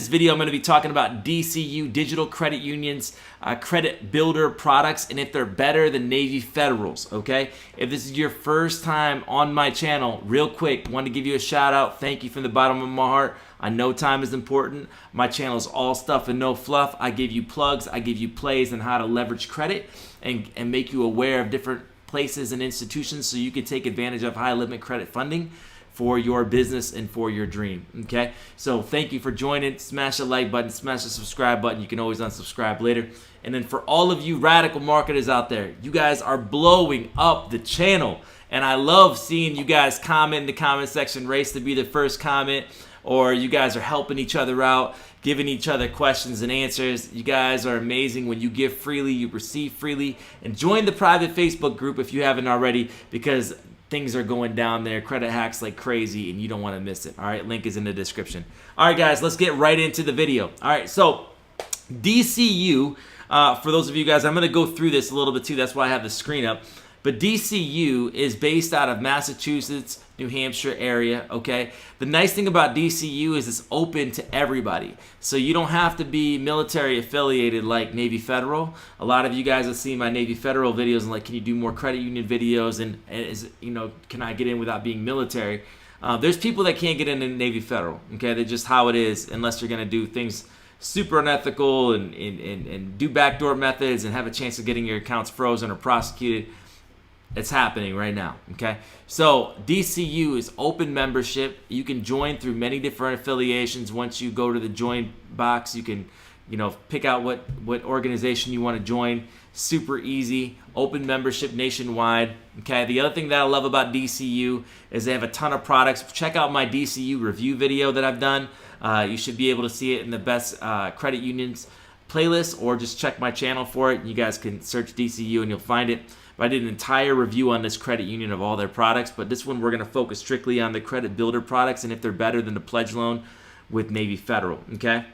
This video I'm going to be talking about DCU, Digital Credit Unions, credit builder products, and if they're better than Navy Federals, okay? If this is your first time on my channel, real quick, want to give you a shout out. Thank you from the bottom of my heart. I know time is important. My channel is all stuff and no fluff. I give you plugs, I give you plays on how to leverage credit and make you aware of different places and institutions so you can take advantage of high limit credit funding for your business and for your dream, okay? So thank you for joining. Smash the like button, smash the subscribe button. You can always unsubscribe later. And then for all of you radical marketers out there, you guys are blowing up the channel. And I love seeing you guys comment in the comment section, race to be the first comment, or you guys are helping each other out, giving each other questions and answers. You guys are amazing. When you give freely, you receive freely. And join the private Facebook group if you haven't already, because things are going down there, credit hacks like crazy, and you don't want to miss it. All right, link is in the description. All right, guys, let's get right into the video. All right, so DCU, for those of you guys, I'm going to go through this a little bit too. That's why I have the screen up. But DCU is based out of Massachusetts, New Hampshire area, okay? The nice thing about DCU is it's open to everybody. So you don't have to be military affiliated like Navy Federal. A lot of you guys have seen my Navy Federal videos and like, can you do more credit union videos? And is, you know, can I get in without being military? There's people that can't get into Navy Federal, okay? They're just how it is, unless you're gonna do things super unethical and do backdoor methods and have a chance of getting your accounts frozen or prosecuted. It's happening right now, okay? So DCU is open membership. You can join through many different affiliations. Once you go to the join box, you can, you know, pick out what organization you want to join. Super easy, open membership nationwide, okay? The other thing that I love about DCU is they have a ton of products. Check out my DCU review video that I've done. You should be able to see it in the best credit unions playlist, or just check my channel for it. You guys can search DCU and you'll find it. I did an entire review on this credit union of all their products, but this one we're going to focus strictly on the credit builder products and if they're better than the pledge loan with Navy Federal, okay?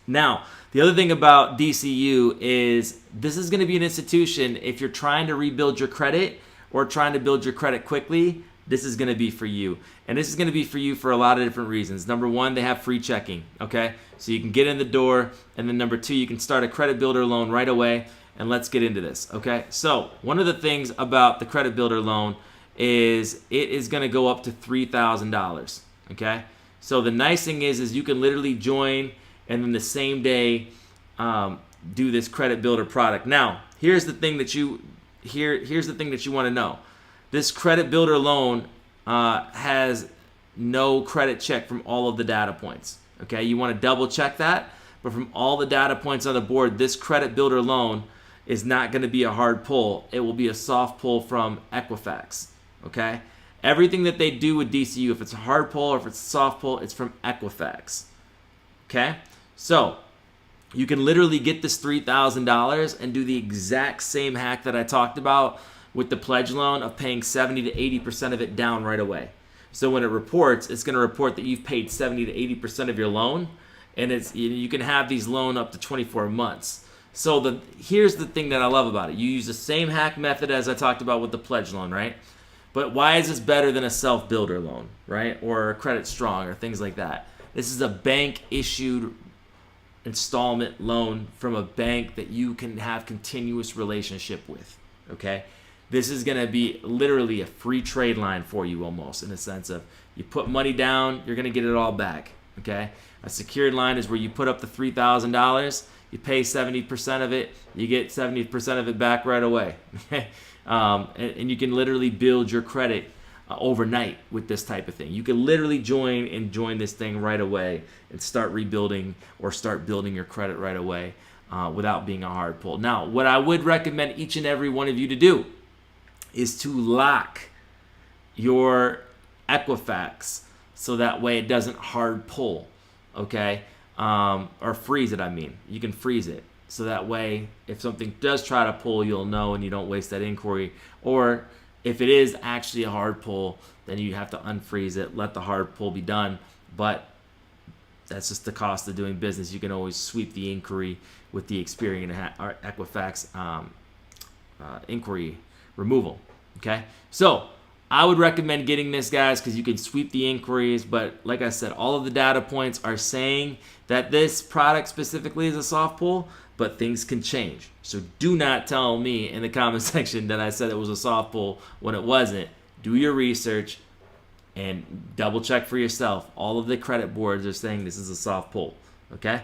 Now, the other thing about DCU is this is going to be an institution, if you're trying to rebuild your credit or trying to build your credit quickly, this is going to be for you. And this is going to be for you for a lot of different reasons. Number one, they have free checking, okay? So you can get in the door, and then number two, you can start a credit builder loan right away. And let's get into this, okay? So one of the things about the credit builder loan is it is gonna go up to $3,000, okay? So the nice thing is you can literally join and then the same day do this credit builder product. Now, here's the thing that you wanna know. This credit builder loan has no credit check from all of the data points, okay? You wanna double check that, but from all the data points on the board, this credit builder loan is not going to be a hard pull. It will be a soft pull from Equifax, okay? Everything that they do with DCU, if it's a hard pull or if it's a soft pull, it's from Equifax, okay? So you can literally get this $3,000 and do the exact same hack that I talked about with the pledge loan of paying 70 to 80% of it down right away. So when it reports, it's going to report that you've paid 70 to 80% of your loan, and you can have these loan up to 24 months. So here's the thing that I love about it. You use the same hack method as I talked about with the pledge loan, right? But why is this better than a self-builder loan, right? Or a Credit Strong or things like that? This is a bank-issued installment loan from a bank that you can have continuous relationship with, okay? This is going to be literally a free trade line for you almost, in the sense of you put money down, you're going to get it all back, okay? A secured line is where you put up the $3,000, you pay 70% of it, you get 70% of it back right away. And you can literally build your credit overnight with this type of thing. You can literally join this thing right away and start rebuilding or start building your credit right away without being a hard pull. Now, what I would recommend each and every one of you to do is to lock your Equifax so that way it doesn't hard pull, okay? Or freeze it, I mean. You can freeze it. So that way, if something does try to pull, you'll know and you don't waste that inquiry. Or if it is actually a hard pull, then you have to unfreeze it, let the hard pull be done. But that's just the cost of doing business. You can always sweep the inquiry with the Experian or Equifax inquiry removal, okay? So I would recommend getting this, guys, because you can sweep the inquiries. But like I said, all of the data points are saying that this product specifically is a soft pull, but things can change. So do not tell me in the comment section that I said it was a soft pull when it wasn't. Do your research and double check for yourself. All of the credit boards are saying this is a soft pull. Okay?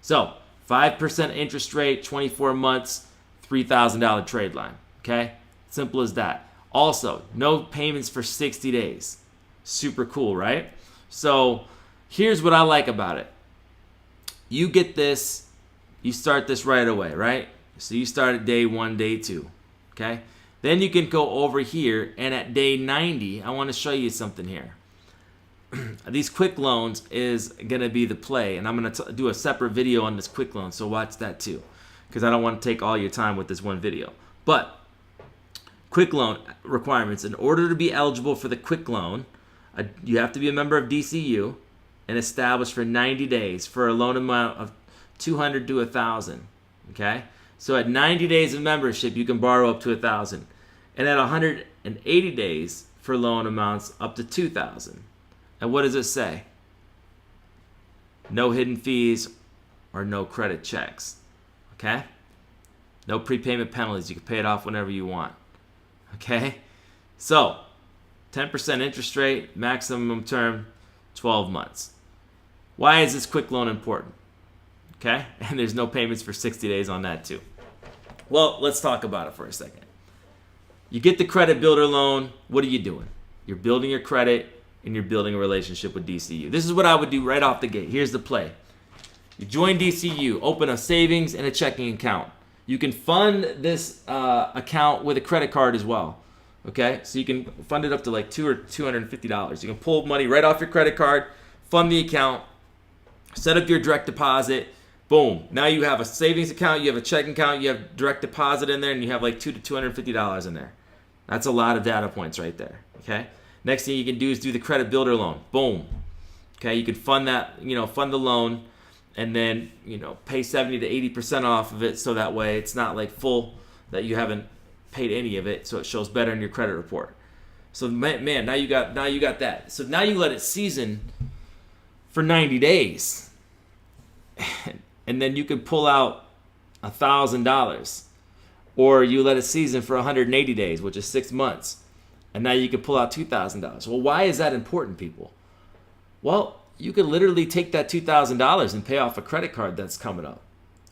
So 5% interest rate, 24 months, $3,000 trade line. Okay? Simple as that. Also, no payments for 60 days. Super cool, right? So here's what I like about it. You get this, you start this right away, right? So you start at day 1, day 2, okay? Then you can go over here, and at day 90, I want to show you something here. These quick loans is going to be the play, and I'm going to do a separate video on this quick loan, so watch that too, because I don't want to take all your time with this one video. But quick loan requirements. In order to be eligible for the quick loan, you have to be a member of DCU and established for 90 days for a loan amount of $200 to $1,000. Okay? So at 90 days of membership, you can borrow up to $1,000. And at 180 days for loan amounts up to $2,000. And what does it say? No hidden fees or no credit checks. Okay? No prepayment penalties. You can pay it off whenever you want. Okay, so 10% interest rate, maximum term, 12 months. Why is this quick loan important? Okay, and there's no payments for 60 days on that too. Well, let's talk about it for a second. You get the credit builder loan. What are you doing? You're building your credit and you're building a relationship with DCU. This is what I would do right off the gate. Here's the play. You join DCU, open a savings and a checking account. You can fund this account with a credit card as well. Okay, so you can fund it up to like $250. You can pull money right off your credit card, fund the account, set up your direct deposit. Boom! Now you have a savings account, you have a checking account, you have direct deposit in there, and you have like $200 to $250 in there. That's a lot of data points right there. Okay. Next thing you can do is do the credit builder loan. Boom. Okay, you can fund that. Fund the loan. And then, pay 70 to 80% off of it, so that way it's not like full that you haven't paid any of it, so it shows better in your credit report. So man, now you got that. So now you let it season for 90 days. And then you can pull out $1,000, or you let it season for 180 days, which is 6 months. And now you can pull out $2,000. Well, why is that important, people? Well, you could literally take that $2,000 and pay off a credit card that's coming up.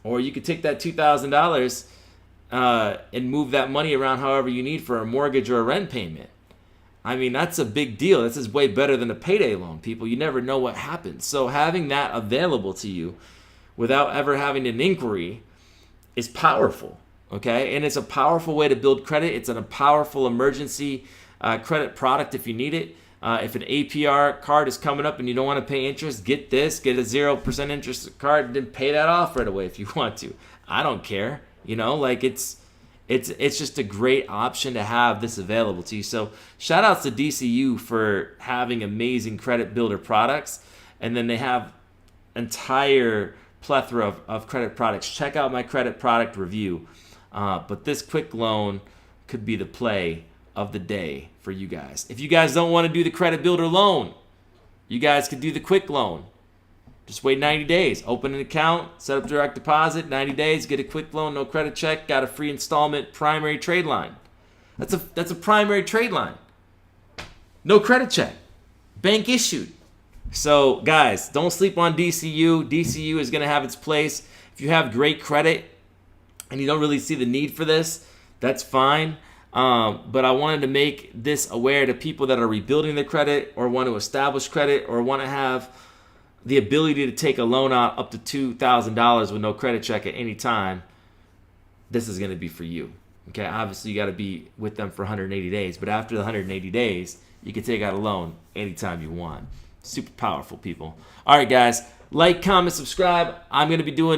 Or you could take that $2,000 and move that money around however you need for a mortgage or a rent payment. I mean, that's a big deal. This is way better than a payday loan, people. You never know what happens. So having that available to you without ever having an inquiry is powerful, okay? And it's a powerful way to build credit. It's a powerful emergency credit product if you need it. If an APR card is coming up and you don't want to pay interest, get this. Get a 0% interest card and then pay that off right away if you want to. I don't care. It's just a great option to have this available to you. So shout outs to DCU for having amazing credit builder products. And then they have entire plethora of credit products. Check out my credit product review. But this quick loan could be the play of the day for you guys. If you guys don't want to do the credit builder loan, you guys could do the quick loan. Just wait 90 days. Open an account, set up direct deposit, 90 days, get a quick loan, no credit check, got a free installment primary trade line. That's a primary trade line. No credit check. Bank issued. So guys, don't sleep on DCU. DCU is going to have its place. If you have great credit and you don't really see the need for this, that's fine. But I wanted to make this aware to people that are rebuilding their credit or want to establish credit or want to have the ability to take a loan out up to $2,000 with no credit check at any time. This is going to be for you. Okay, obviously you got to be with them for 180 days, but after the 180 days, you can take out a loan anytime you want. Super powerful, people. All right, guys, like, comment, subscribe. I'm going to be doing